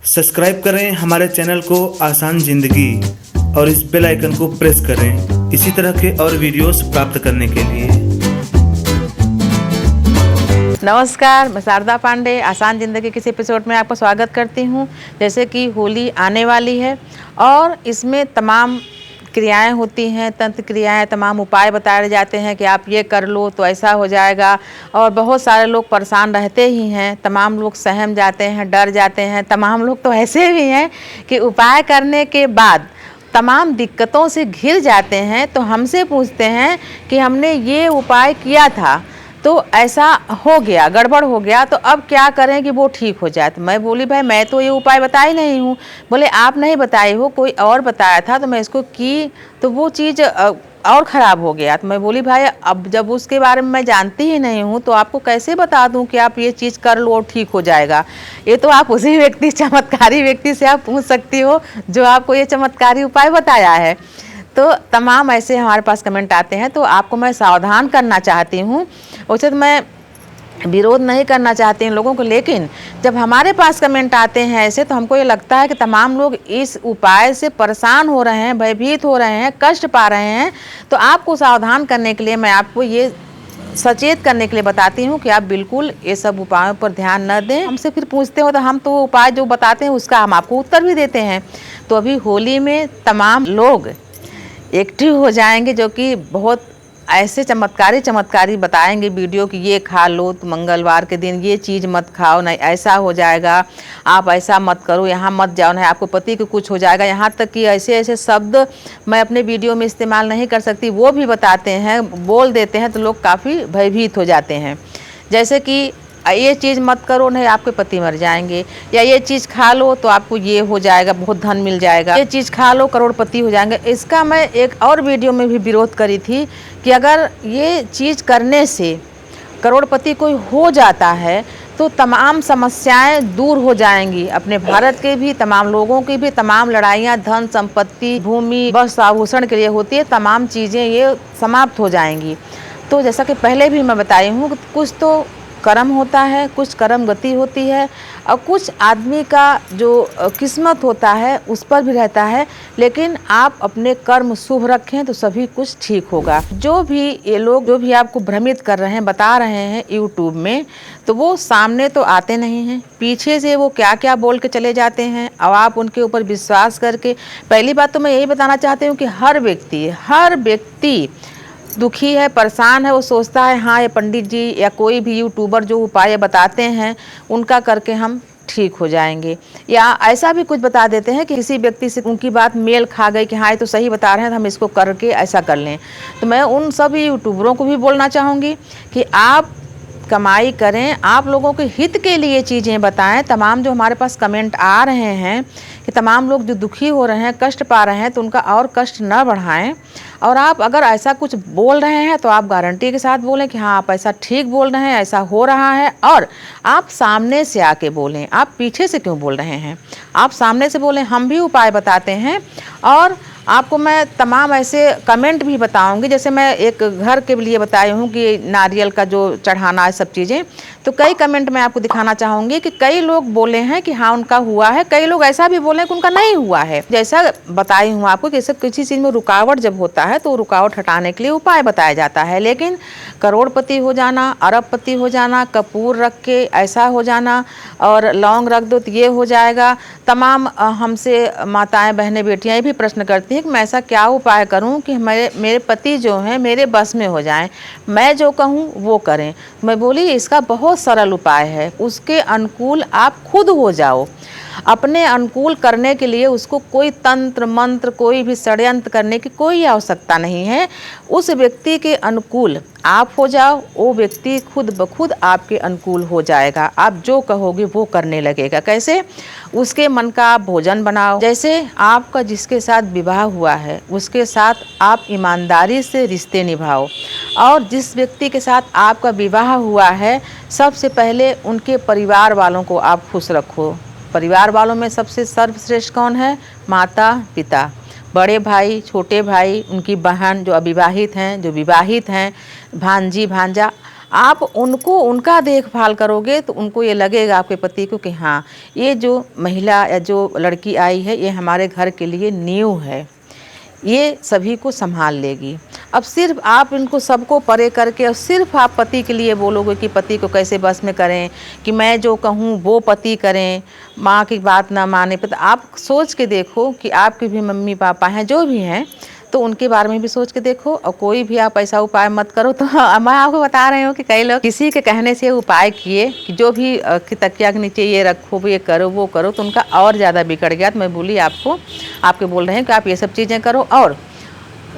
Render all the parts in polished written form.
Subscribe करें हमारे channel को आसान जिंदगी और इस बेल आइकन को प्रेस करें इसी तरह के और वीडियोस प्राप्त करने के लिए। नमस्कार, मैं शारदा पांडे आसान ज़िंदगी के इस एपिसोड में आपका स्वागत करती हूं। जैसे कि होली आने वाली है और इसमें तमाम क्रियाएं होती हैं, तंत्र क्रियाएं, तमाम उपाय बताए जाते हैं कि आप ये कर लो तो ऐसा हो जाएगा। और बहुत सारे लोग परेशान रहते ही हैं, तमाम लोग सहम जाते हैं, डर जाते हैं। तमाम लोग तो ऐसे भी हैं कि उपाय करने के बाद तमाम दिक्कतों से घिर जाते हैं, तो हमसे पूछते हैं कि हमने ये उपाय किया था तो ऐसा हो गया, गड़बड़ हो गया, तो अब क्या करें कि वो ठीक हो जाए। तो मैं बोली भाई मैं तो ये उपाय बताई नहीं हूँ। बोले आप नहीं बताई हो, कोई और बताया था तो मैं इसको की तो वो चीज़ और ख़राब हो गया। तो मैं बोली भाई अब जब उसके बारे में मैं जानती ही नहीं हूँ तो आपको कैसे बता दूँ कि आप ये चीज़ कर लो और ठीक हो जाएगा। ये तो आप उसी व्यक्ति, चमत्कारी व्यक्ति से आप पूछ सकती हो जो आपको ये चमत्कारी उपाय बताया है। तो तमाम ऐसे हमारे पास कमेंट आते हैं, तो आपको मैं सावधान करना चाहती हूँ। वैसे तो मैं विरोध नहीं करना चाहती हूँ लोगों को, लेकिन जब हमारे पास कमेंट आते हैं ऐसे तो हमको ये लगता है कि तमाम लोग इस उपाय से परेशान हो रहे हैं, भयभीत हो रहे हैं, कष्ट पा रहे हैं। तो आपको सावधान करने के लिए मैं आपको ये सचेत करने के लिए बताती हूँ कि आप बिल्कुल ये सब उपायों पर ध्यान न दें। हमसे फिर पूछते हो तो हम तो उपाय जो बताते हैं उसका हम आपको उत्तर भी देते हैं। तो अभी होली में तमाम लोग एक्टिव हो जाएंगे जो कि बहुत ऐसे चमत्कारी बताएंगे वीडियो कि ये खा लो तो मंगलवार के दिन ये चीज़ मत खाओ, नहीं ऐसा हो जाएगा, आप ऐसा मत करो, यहाँ मत जाओ, नहीं आपको पति को कुछ हो जाएगा। यहाँ तक कि ऐसे ऐसे शब्द मैं अपने वीडियो में इस्तेमाल नहीं कर सकती, वो भी बताते हैं, बोल देते हैं, तो लोग काफ़ी भयभीत हो जाते हैं। जैसे कि ये चीज़ मत करो, नहीं आपके पति मर जाएंगे, या ये चीज़ खा लो तो आपको ये हो जाएगा, बहुत धन मिल जाएगा, ये चीज़ खा लो करोड़पति हो जाएंगे। इसका मैं एक और वीडियो में भी विरोध करी थी कि अगर ये चीज़ करने से करोड़पति कोई हो जाता है तो तमाम समस्याएं दूर हो जाएंगी, अपने भारत के भी, तमाम लोगों की भी। तमाम लड़ाइयाँ धन संपत्ति भूमि वस्त्र आभूषण के लिए होती है, तमाम चीज़ें ये समाप्त हो जाएंगी। तो जैसा कि पहले भी मैं बताई हूँ, कुछ तो कर्म होता है, कुछ कर्म गति होती है, और कुछ आदमी का जो किस्मत होता है उस पर भी रहता है। लेकिन आप अपने कर्म शुभ रखें तो सभी कुछ ठीक होगा। जो भी ये लोग जो भी आपको भ्रमित कर रहे हैं, बता रहे हैं यूट्यूब में, तो वो सामने तो आते नहीं हैं, पीछे से वो क्या क्या बोल के चले जाते हैं और आप उनके ऊपर विश्वास करके। पहली बात तो मैं यही बताना चाहती हूँ कि हर व्यक्ति दुखी है, परेशान है, वो सोचता है हाँ ये पंडित जी या कोई भी यूट्यूबर जो उपाय बताते हैं उनका करके हम ठीक हो जाएंगे, या ऐसा भी कुछ बता देते हैं कि किसी व्यक्ति से उनकी बात मेल खा गई कि हाँ ये तो सही बता रहे हैं तो हम इसको करके ऐसा कर लें। तो मैं उन सभी यूट्यूबरों को भी बोलना चाहूँगी कि आप कमाई करें, आप लोगों के हित के लिए चीज़ें बताएं। तमाम जो हमारे पास कमेंट आ रहे हैं कि तमाम लोग जो दुखी हो रहे हैं, कष्ट पा रहे हैं, तो उनका और कष्ट न बढ़ाएं। और आप अगर ऐसा कुछ बोल रहे हैं तो आप गारंटी के साथ बोलें कि हाँ आप ऐसा ठीक बोल रहे हैं, ऐसा हो रहा है। और आप सामने से आके बोलें, आप पीछे से क्यों बोल रहे हैं, आप सामने से बोलें। हम भी उपाय बताते हैं और आपको मैं तमाम ऐसे कमेंट भी बताऊंगी। जैसे मैं एक घर के लिए बताई हूँ कि नारियल का जो चढ़ाना है सब चीज़ें, तो कई कमेंट मैं आपको दिखाना चाहूँगी कि कई लोग बोले हैं कि हाँ उनका हुआ है, कई लोग ऐसा भी बोले हैं कि उनका नहीं हुआ है। जैसा बताई हूँ आपको कि किसी चीज़ में रुकावट जब होता है तो रुकावट हटाने के लिए उपाय बताया जाता है। लेकिन करोड़पति हो जाना, अरबपति हो जाना, कपूर रख के ऐसा हो जाना और लौंग रख दो तो ये हो जाएगा। तमाम हमसे माताएं बहनें बेटियां ये भी प्रश्न करती हैं कि मैं ऐसा क्या उपाय करूं कि मेरे पति जो हैं मेरे बस में हो जाएं, मैं जो कहूं वो करें। मैं बोली इसका बहुत सरल उपाय है, उसके अनुकूल आप खुद हो जाओ। अपने अनुकूल करने के लिए उसको कोई तंत्र मंत्र, कोई भी षड्यंत्र करने की कोई आवश्यकता नहीं है। उस व्यक्ति के अनुकूल आप हो जाओ, वो व्यक्ति खुद ब खुद आपके अनुकूल हो जाएगा। आप जो कहोगे वो करने लगेगा। कैसे? उसके मन का आप भोजन बनाओ। जैसे आपका जिसके साथ विवाह हुआ है उसके साथ आप ईमानदारी से रिश्ते निभाओ, और जिस व्यक्ति के साथ आपका विवाह हुआ है सबसे पहले उनके परिवार वालों को आप खुश रखो। परिवार वालों में सबसे सर्वश्रेष्ठ कौन है? माता पिता, बड़े भाई, छोटे भाई, उनकी बहन जो अविवाहित हैं, जो विवाहित हैं, भांजी भांजा, आप उनको उनका देखभाल करोगे तो उनको ये लगेगा आपके पति को कि हाँ, ये जो महिला या जो लड़की आई है ये हमारे घर के लिए न्यू है, ये सभी को संभाल लेगी। अब सिर्फ आप इनको सबको परे करके और सिर्फ आप पति के लिए बोलोगे कि पति को कैसे बस में करें, कि मैं जो कहूँ वो पति करें, माँ की बात ना माने। पता आप सोच के देखो कि आपके भी मम्मी पापा हैं, जो भी हैं, तो उनके बारे में भी सोच के देखो। और कोई भी आप ऐसा उपाय मत करो। तो मैं आपको बता रही हूँ कि कई लोग किसी के कहने से उपाय किए कि जो भी कि तकिया के नीचे ये रखो, ये करो, वो करो, तो उनका और ज़्यादा बिगड़ गया। तो मैं बोली आपको, आपके बोल रहे हैं कि आप ये सब चीज़ें करो। और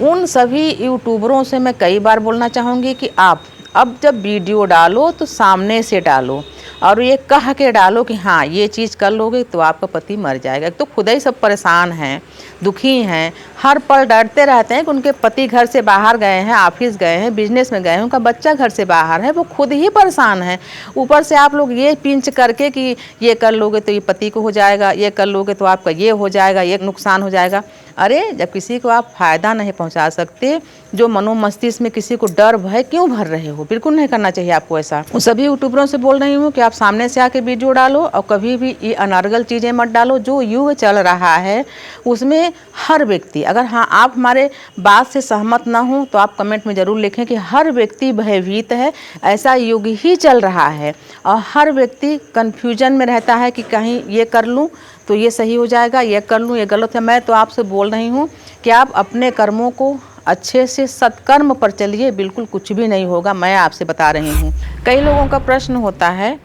उन सभी यूट्यूबरों से मैं कई बार बोलना चाहूँगी कि आप अब जब वीडियो डालो तो सामने से डालो और ये कह के डालो कि हाँ, ये चीज़ कर लोगे तो आपका पति मर जाएगा। एक तो खुद ही सब परेशान हैं, दुखी हैं, हर पल डरते रहते हैं कि उनके पति घर से बाहर गए हैं, ऑफिस गए हैं, बिजनेस में गए हैं, उनका बच्चा घर से बाहर है, वो खुद ही परेशान है। ऊपर से आप लोग ये पिंच करके कि ये कर लोगे तो ये पति को हो जाएगा, ये कर लोगे तो आपका ये हो जाएगा, ये नुकसान हो जाएगा। अरे जब किसी को आप फ़ायदा नहीं पहुंचा सकते, जो मनोमस्तिष्क में किसी को डर भय क्यों भर रहे हो? बिल्कुल नहीं करना चाहिए आपको ऐसा। उन सभी यूट्यूबरों से बोल रही हूँ कि आप सामने से आके वीडियो डालो और कभी भी ये अनर्गल चीज़ें मत डालो। जो युग चल रहा है उसमें हर व्यक्ति, अगर हाँ आप हमारे बात से सहमत ना हो तो आप कमेंट में ज़रूर लिखें कि हर व्यक्ति भयभीत है, ऐसा युग ही चल रहा है और हर व्यक्ति कन्फ्यूजन में रहता है कि कहीं ये कर लूँ तो ये सही हो जाएगा, ये कर लूँ ये गलत है। मैं तो आपसे बोल रही हूँ कि आप अपने कर्मों को अच्छे से सत्कर्म पर चलिए, बिल्कुल कुछ भी नहीं होगा। मैं आपसे बता रही हूँ। कई लोगों का प्रश्न होता है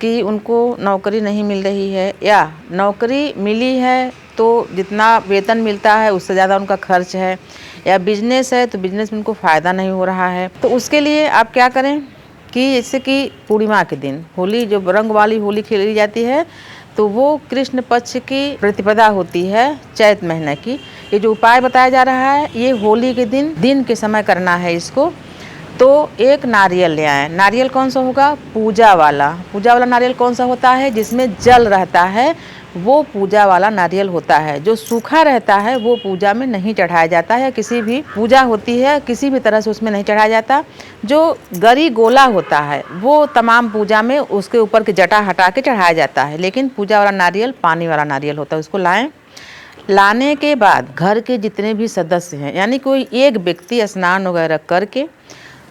कि उनको नौकरी नहीं मिल रही है या नौकरी मिली है तो जितना वेतन मिलता है उससे ज़्यादा उनका खर्च है, या बिजनेस है तो बिजनेस में उनको फ़ायदा नहीं हो रहा है। तो उसके लिए आप क्या करें कि जैसे कि पूर्णिमा के दिन होली, जो रंग वाली होली खेली जाती है, तो वो कृष्ण पक्ष की प्रतिपदा होती है चैत महीने की। ये जो उपाय बताया जा रहा है ये होली के दिन के समय करना है इसको। तो एक नारियल ले आए। नारियल कौन सा होगा? पूजा वाला नारियल कौन सा होता है? जिसमें जल रहता है, वो पूजा वाला नारियल होता है। जो सूखा रहता है वो पूजा में नहीं चढ़ाया जाता है, किसी भी पूजा होती है किसी भी तरह से उसमें नहीं चढ़ाया जाता। जो गरी गोला होता है वो तमाम पूजा में उसके ऊपर की जटा हटा के चढ़ाया जाता है, लेकिन पूजा वाला नारियल पानी वाला नारियल होता है। उसको लाएं। लाने के बाद घर के जितने भी सदस्य हैं, यानी कोई एक व्यक्ति स्नान वगैरह करके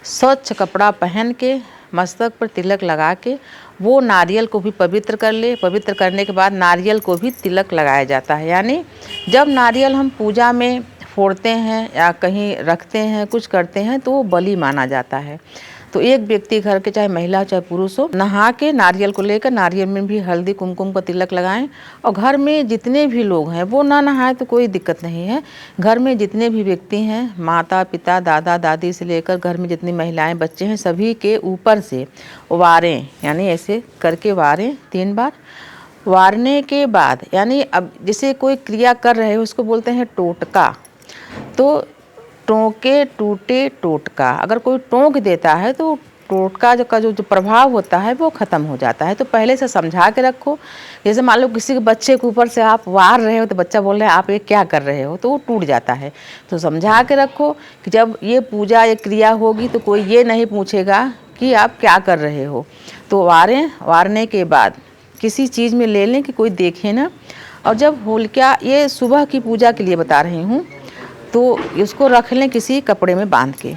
स्वच्छ कपड़ा पहन के मस्तक पर तिलक लगा के वो नारियल को भी पवित्र कर ले। पवित्र करने के बाद नारियल को भी तिलक लगाया जाता है। यानी जब नारियल हम पूजा में फोड़ते हैं या कहीं रखते हैं, कुछ करते हैं, तो वो बलि माना जाता है। तो एक व्यक्ति घर के, चाहे महिला हो चाहे पुरुष हो, नहा के नारियल को लेकर नारियल में भी हल्दी कुमकुम का तिलक लगाएं। और घर में जितने भी लोग हैं वो ना नहाए तो कोई दिक्कत नहीं है। घर में जितने भी व्यक्ति हैं, माता पिता दादा दादी से लेकर घर में जितनी महिलाएं बच्चे हैं, सभी के ऊपर से वारें, यानी ऐसे करके वारें 3 बार। वारने के बाद यानी अब जैसे कोई क्रिया कर रहे हो उसको बोलते हैं टोटका। तो टोके टूटे टोटका, अगर कोई टोक देता है तो टोटका का जो प्रभाव होता है वो ख़त्म हो जाता है। तो पहले से समझा के रखो। जैसे मान लो किसी के बच्चे के ऊपर से आप वार रहे हो तो बच्चा बोल रहा है आप ये क्या कर रहे हो, तो वो टूट जाता है। तो समझा के रखो कि जब ये पूजा ये क्रिया होगी तो कोई ये नहीं पूछेगा कि आप क्या कर रहे हो। तो वारने के बाद किसी चीज़ में ले लें कि कोई देखे ना। और जब होलिका, ये सुबह की पूजा के लिए बता रही हूँ, तो इसको रख लें किसी कपड़े में बांध के।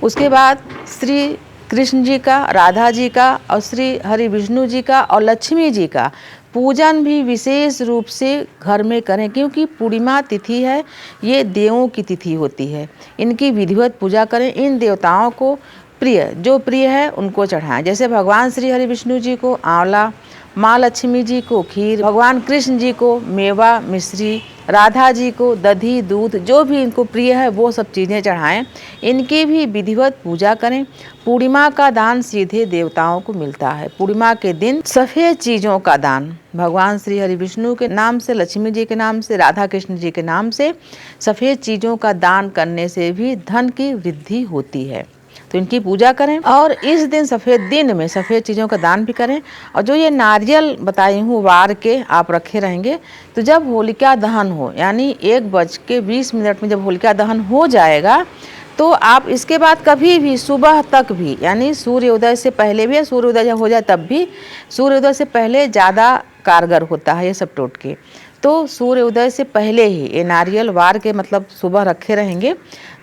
उसके बाद श्री कृष्ण जी का, राधा जी का और श्री हरि विष्णु जी का और लक्ष्मी जी का पूजन भी विशेष रूप से घर में करें, क्योंकि पूर्णिमा तिथि है, ये देवों की तिथि होती है। इनकी विधिवत पूजा करें। इन देवताओं को जो प्रिय है उनको चढ़ाएं। जैसे भगवान श्री हरि विष्णु जी को आंवला, माँ लक्ष्मी जी को खीर, भगवान कृष्ण जी को मेवा मिश्री, राधा जी को दही दूध, जो भी इनको प्रिय है वो सब चीज़ें चढ़ाएं। इनकी भी विधिवत पूजा करें। पूर्णिमा का दान सीधे देवताओं को मिलता है। पूर्णिमा के दिन सफ़ेद चीज़ों का दान भगवान श्री हरि विष्णु के नाम से, लक्ष्मी जी के नाम से, राधा कृष्ण जी के नाम से सफ़ेद चीज़ों का दान करने से भी धन की वृद्धि होती है। तो इनकी पूजा करें और इस दिन दिन में सफ़ेद चीज़ों का दान भी करें। और जो ये नारियल बताई हूँ वार के आप रखे रहेंगे, तो जब होलिका दहन हो, यानी 1:20 में जब होलिका दहन हो जाएगा तो आप इसके बाद कभी भी सुबह तक भी, यानी सूर्योदय से पहले भी या सूर्योदय हो जाए तब भी, सूर्योदय से पहले ज़्यादा कारगर होता है ये सब टोटके। तो सूर्योदय से पहले ही ये नारियल वार के मतलब सुबह रखे रहेंगे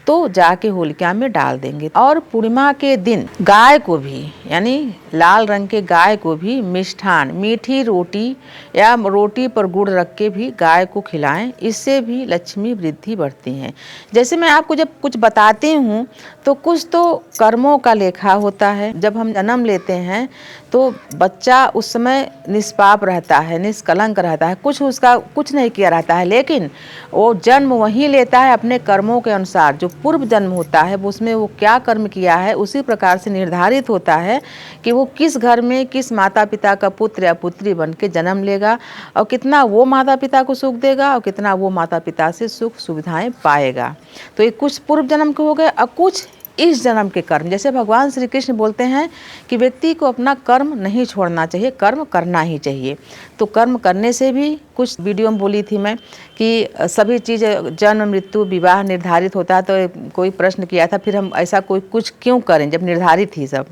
तो जाके होलिका में डाल देंगे। और पूर्णिमा के दिन गाय को भी, यानी लाल रंग के गाय को भी मिष्ठान, मीठी रोटी या रोटी पर गुड़ रख के भी गाय को खिलाएं। इससे भी लक्ष्मी वृद्धि बढ़ती है। जैसे मैं आपको जब कुछ बताती हूँ तो कुछ तो कर्मों का लेखा होता है। जब हम जन्म लेते हैं तो बच्चा उस समय निष्पाप रहता है, निष्कलंक रहता है, कुछ उसका कुछ नहीं किया रहता है, लेकिन वो जन्म वहीं लेता है अपने कर्मों के अनुसार। जो पूर्व जन्म होता है वो उसमें वो क्या कर्म किया है उसी प्रकार से निर्धारित होता है कि वो किस घर में किस माता पिता का पुत्र या पुत्री बन के जन्म लेगा और कितना वो माता पिता को सुख देगा और कितना वो माता पिता से सुख सुविधाएं पाएगा। तो ये कुछ पूर्व जन्म के हो गए और कुछ इस जन्म के कर्म। जैसे भगवान श्री कृष्ण बोलते हैं कि व्यक्ति को अपना कर्म नहीं छोड़ना चाहिए, कर्म करना ही चाहिए। तो कर्म करने से भी, कुछ वीडियो में बोली थी मैं कि सभी चीज़ जन्म मृत्यु विवाह निर्धारित होता है। तो कोई प्रश्न किया था फिर हम ऐसा कोई कुछ क्यों करें जब निर्धारित ही सब।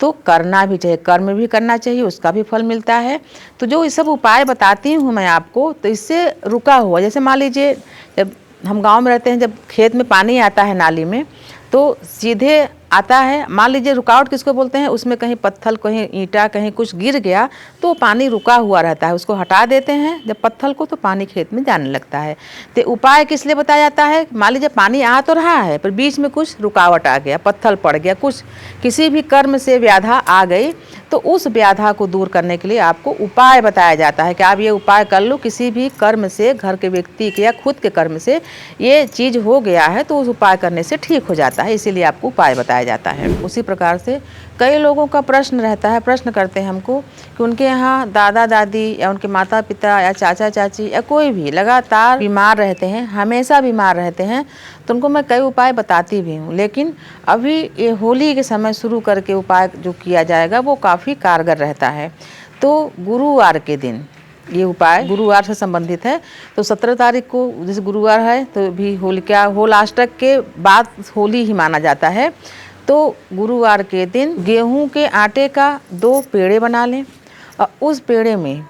तो करना भी चाहिए, कर्म भी करना चाहिए, उसका भी फल मिलता है। तो जो ये सब उपाय बताती हूँ मैं आपको, तो इससे रुका हुआ, जैसे मान लीजिए जब हम गाँव में रहते हैं, जब खेत में पानी आता है नाली में तो सीधे आता है। मान लीजिए रुकावट किसको बोलते हैं, उसमें कहीं पत्थर कहीं ईंटा कहीं कुछ गिर गया तो पानी रुका हुआ रहता है, उसको हटा देते हैं जब पत्थर को, तो पानी खेत में जाने लगता है। तो उपाय किस लिए बताया जाता है, मान लीजिए पानी आ तो रहा है पर बीच में कुछ रुकावट आ गया, पत्थर पड़ गया, कुछ किसी भी कर्म से व्याधा आ गई, तो उस व्याधा को दूर करने के लिए आपको उपाय बताया जाता है कि आप ये उपाय कर लो। किसी भी कर्म से, घर के व्यक्ति के या खुद के कर्म से ये चीज़ हो गया है तो उस उपाय करने से ठीक हो जाता है, इसीलिए आपको उपाय बताया जाता है। उसी प्रकार से कई लोगों का प्रश्न रहता है, प्रश्न करते हैं हमको कि उनके यहाँ दादा दादी या उनके माता पिता या चाचा चाची या कोई भी लगातार बीमार रहते हैं, हमेशा बीमार रहते हैं। तो उनको मैं कई उपाय बताती भी हूँ, लेकिन अभी ये होली के समय शुरू करके उपाय जो किया जाएगा वो काफ़ी कारगर रहता है। तो गुरुवार के दिन ये उपाय गुरुवार से संबंधित है। तो 17 तारीख को जैसे गुरुवार है तो भी होलिका होलाष्टक के बाद होली ही माना जाता है। तो गुरुवार के दिन गेहूं के आटे का 2 पेड़े बना लें और उस पेड़े में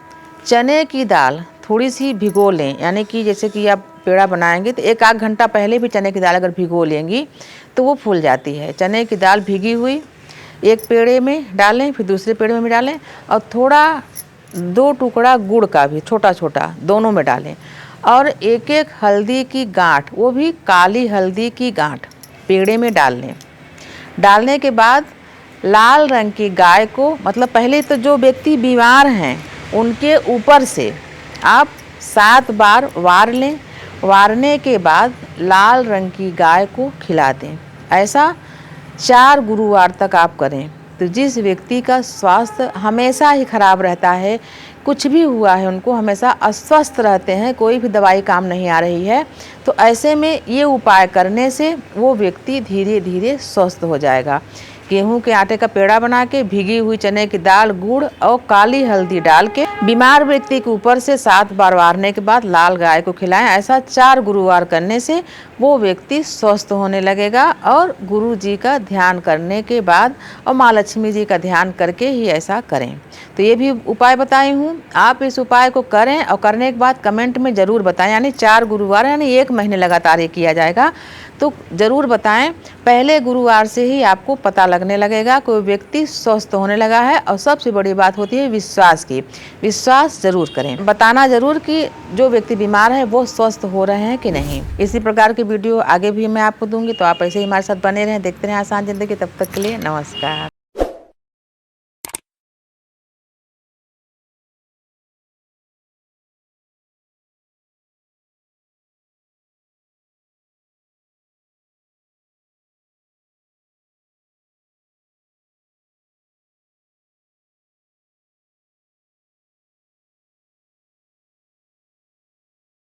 चने की दाल थोड़ी सी भिगो लें। यानी कि जैसे कि आप पेड़ा बनाएंगे तो 1 आध घंटा पहले भी चने की दाल अगर भिगो लेंगी तो वो फूल जाती है। चने की दाल भीगी हुई एक पेड़े में डालें, फिर दूसरे पेड़े में भी डालें और थोड़ा 2 टुकड़ा गुड़ का भी छोटा छोटा दोनों में डालें और एक एक हल्दी की गांठ, वो भी काली हल्दी की गांठ पेड़े में डाल लें। डालने के बाद लाल रंग की गाय को, मतलब पहले तो जो व्यक्ति बीमार हैं उनके ऊपर से आप 7 बार वार लें। वारने के बाद लाल रंग की गाय को खिला दें। ऐसा 4 गुरुवार तक आप करें। तो जिस व्यक्ति का स्वास्थ्य हमेशा ही खराब रहता है, कुछ भी हुआ है उनको, हमेशा अस्वस्थ रहते हैं, कोई भी दवाई काम नहीं आ रही है, तो ऐसे में ये उपाय करने से वो व्यक्ति धीरे धीरे स्वस्थ हो जाएगा। गेहूं के आटे का पेड़ा बना के भीगी हुई चने की दाल, गुड़ और काली हल्दी डाल के बीमार व्यक्ति के ऊपर से 7 बार वारने के बाद लाल गाय को खिलाएं। ऐसा 4 गुरुवार करने से वो व्यक्ति स्वस्थ होने लगेगा। और गुरु जी का ध्यान करने के बाद और माँ लक्ष्मी जी का ध्यान करके ही ऐसा करें। तो ये भी उपाय बताई हूँ, आप इस उपाय को करें और करने के बाद कमेंट में ज़रूर बताएं। यानी 4 गुरुवार यानी 1 महीने लगातार ये किया जाएगा, तो ज़रूर बताएं। पहले गुरुवार से ही आपको पता लगने लगेगा कोई व्यक्ति स्वस्थ होने लगा है। और सबसे बड़ी बात होती है विश्वास की, विश्वास ज़रूर करें, बताना ज़रूर कि जो व्यक्ति बीमार है वो स्वस्थ हो रहे हैं कि नहीं। इसी प्रकार की वीडियो आगे भी मैं आपको दूंगी, तो आप ऐसे ही हमारे साथ बने रहें, देखते रहें आसान ज़िंदगी। तब तक के लिए नमस्कार।